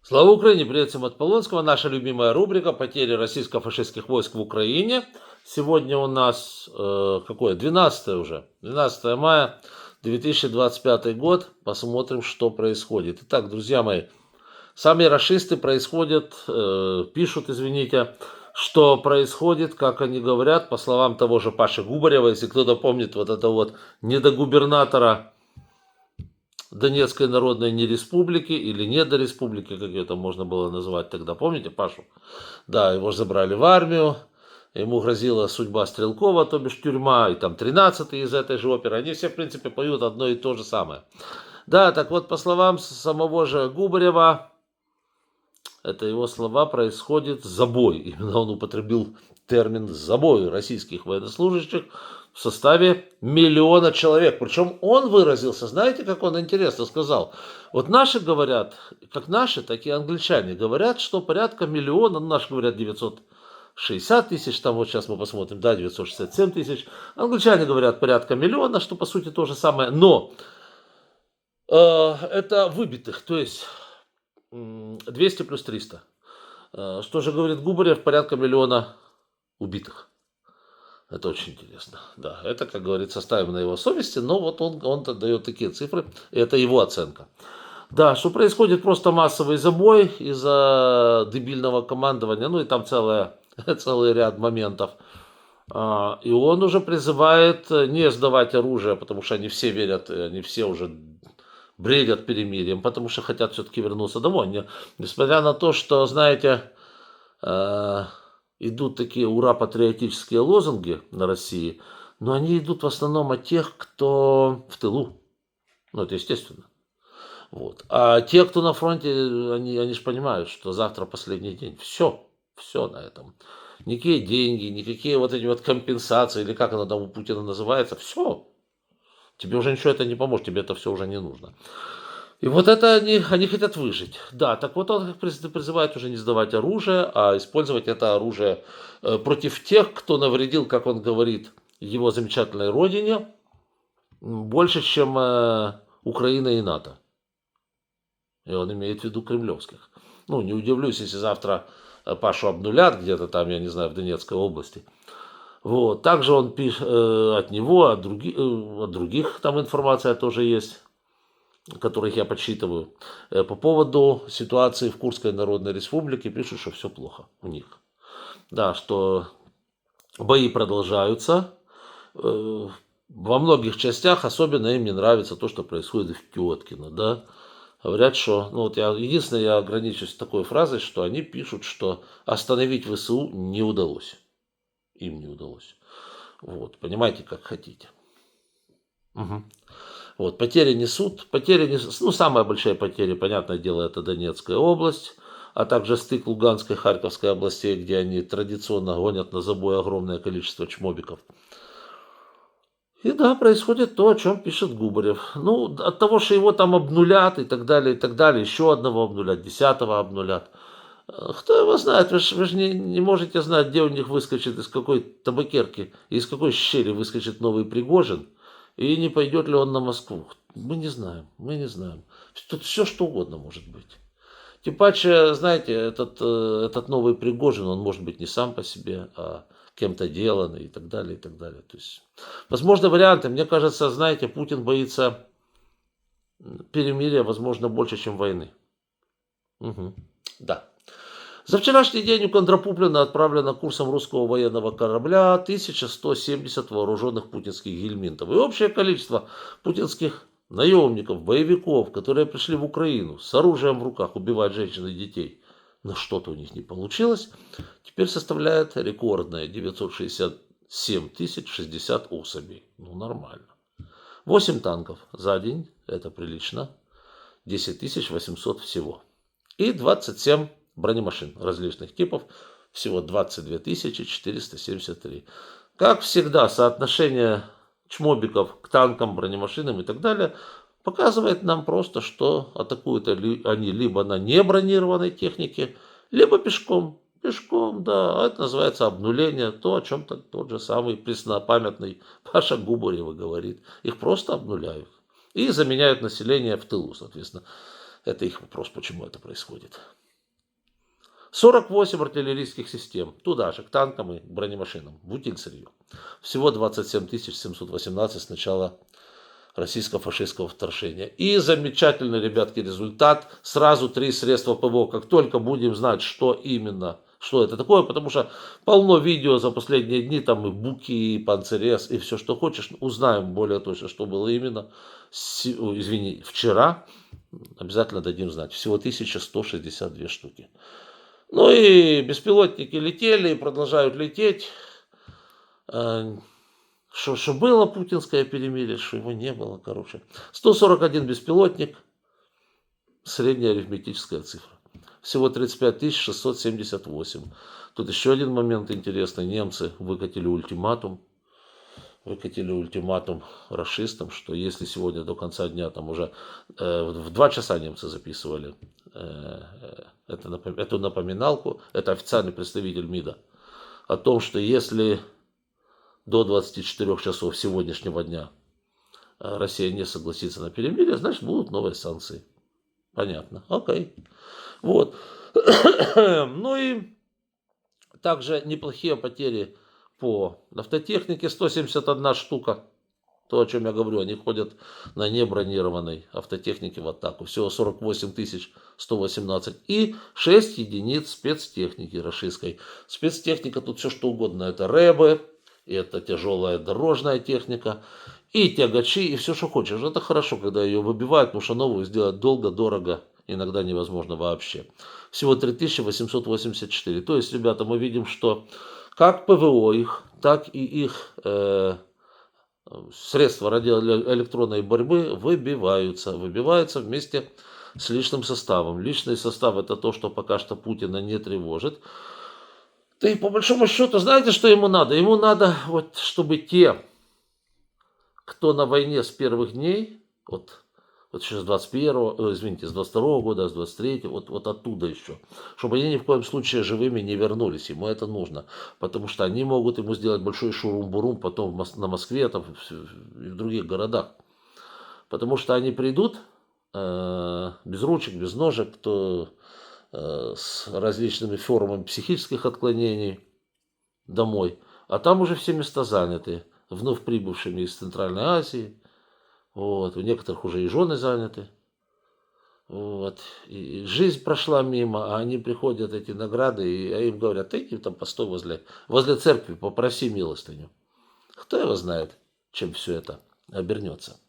Слава Украине! Привет всем от Полонского. Наша любимая рубрика «Потери российско-фашистских войск в Украине». Сегодня у нас, какое? 12 уже. 12 мая 2025 год. Посмотрим, что происходит. Итак, друзья мои, сами рашисты пишут, извините, что происходит, как они говорят, по словам того же Паши Губарева, если кто-то помнит вот это вот недогубернатора Донецкой Народной Нереспублики или Недореспублики, как ее там можно было назвать тогда, помните Пашу? Да, его же забрали в армию, ему грозила судьба Стрелкова, то бишь тюрьма, и там 13-й из этой же оперы, они все, в принципе, поют одно и то же самое. Да, так вот, по словам самого же Губарева, это его слова, происходит забой. Именно он употребил термин «забой» российских военнослужащих в составе 1 человек. Причем он выразился, знаете, как он интересно сказал. Вот наши говорят, как наши, так и англичане говорят, что порядка 1 наши говорят 960 тысяч, там вот сейчас мы посмотрим, да, 967 тысяч. Англичане говорят порядка 1 что по сути то же самое. Но это выбитых, то есть 200 плюс 300. Что же говорит Губарев? Порядка 1 убитых. Это очень интересно. Да, это, как говорится, ставим на его совести, но вот он-то дает такие цифры, и это его оценка. Да, что происходит просто массовый забой из-за дебильного командования, ну и там целый ряд моментов. И он уже призывает не сдавать оружие, потому что они все верят, они все уже бредят перемирием, потому что хотят все-таки вернуться домой. Несмотря на то, что, знаете, идут такие ура-патриотические лозунги на России, но они идут в основном от тех, кто в тылу. Ну, это естественно. Вот. А те, кто на фронте, они же понимают, что завтра последний день. Все на этом. Никакие деньги, никакие вот эти вот компенсации, или как оно там у Путина называется, все. Тебе уже ничего это не поможет, тебе это все уже не нужно. И вот это они хотят выжить. Да, так вот он призывает уже не сдавать оружие, а использовать это оружие против тех, кто навредил, как он говорит, его замечательной родине, больше, чем Украина и НАТО. И он имеет в виду кремлевских. Ну, не удивлюсь, если завтра Пашу обнулят где-то там, я не знаю, в Донецкой области. Вот. Также он пишет от него, от других там информация тоже есть, которых я подсчитываю, по поводу ситуации в Курской Народной Республике, пишут, что все плохо у них. Да, что бои продолжаются. Во многих частях особенно им не нравится то, что происходит в Теткино, да. Говорят, что, ну вот я ограничусь такой фразой, что они пишут, что остановить ВСУ не удалось. Им не удалось. Вот, понимаете, как хотите. Угу. Вот, ну, самая большая потеря, понятное дело, это Донецкая область, а также стык Луганской, Харьковской областей, где они традиционно гонят на забой огромное количество чмобиков. И да, происходит то, о чем пишет Губарев. Ну, от того, что его там обнулят и так далее, еще одного обнулят, 10-го обнулят. Кто его знает, вы же не можете знать, где у них выскочит, из какой табакерки, из какой щели выскочит новый Пригожин, и не пойдет ли он на Москву. Мы не знаем. Тут все что угодно может быть. Тем паче, знаете, этот новый Пригожин, он может быть не сам по себе, а кем-то деланный и так далее, и так далее. То есть, возможно, варианты. Мне кажется, знаете, Путин боится перемирия, возможно, больше, чем войны. Угу. Да. За вчерашний день у Кондрапуплина отправлено курсом русского военного корабля 1170 вооруженных путинских гельминтов. И общее количество путинских наемников, боевиков, которые пришли в Украину с оружием в руках убивать женщин и детей, но что-то у них не получилось, теперь составляет рекордное 967 060 особей. Ну, нормально. 8 танков за день, это прилично, 10 800 всего. И 27 бронемашин различных типов, всего 22 473. Как всегда, соотношение чмобиков к танкам, бронемашинам и так далее показывает нам просто, что атакуют они либо на небронированной технике, либо пешком. Пешком, да, это называется обнуление, то, о чем тот же самый преснопамятный Паша Губарев говорит. Их просто обнуляют и заменяют население в тылу, соответственно. Это их вопрос, почему это происходит. 48 артиллерийских систем, туда же, к танкам и бронемашинам, в утиль сырье. Всего 27 718 с начала российско-фашистского вторжения. И замечательный, ребятки, результат. Сразу 3 средства ПВО. Как только будем знать, что именно, что это такое, потому что полно видео за последние дни, там и буки, и панцирез, и все, что хочешь. Узнаем более точно, что было именно, извини, вчера. Обязательно дадим знать. Всего 1162 штуки. Ну и беспилотники летели и продолжают лететь. Что было путинское перемирие, что его не было, короче. 141 беспилотник, средняя арифметическая цифра. Всего 35 678. Тут еще один момент интересный. Немцы выкатили ультиматум рашистам, что если сегодня до конца дня, там уже в 2 часа немцы записывали эту напоминалку, это официальный представитель МИДа, о том, что если до 24 часов сегодняшнего дня Россия не согласится на перемирие, значит будут новые санкции. Понятно. Окей. Вот. Ну и также неплохие потери по автотехнике. 171 штука. То, о чем я говорю, они ходят на небронированной автотехнике в атаку. Всего 48 118. И 6 единиц спецтехники рашистской. Спецтехника тут все что угодно. Это рэбы, это тяжелая дорожная техника, и тягачи, и все, что хочешь. Это хорошо, когда ее выбивают, потому что новую сделать долго, дорого, иногда невозможно вообще. Всего 3884. То есть, ребята, мы видим, что как ПВО их, так и их средства радиоэлектронной борьбы выбиваются вместе с личным составом. Личный состав — это то, что пока что Путина не тревожит. Да и по большому счету, знаете, что ему надо? Ему надо, вот, чтобы те, кто на войне с первых дней, вот еще с 21-го, извините, с 22-го года, с 23-го, вот оттуда еще, чтобы они ни в коем случае живыми не вернулись. Ему это нужно. Потому что они могут ему сделать большой шурум-бурум потом на Москве там, и в других городах. Потому что они придут без ручек, без ножек, кто с различными формами психических отклонений домой. А там уже все места заняты вновь прибывшими из Центральной Азии. Вот. У некоторых уже и жены заняты. Вот. И жизнь прошла мимо, а они приходят, эти награды, и им говорят: иди там постой возле церкви, попроси милостыню. Кто его знает, чем все это обернется.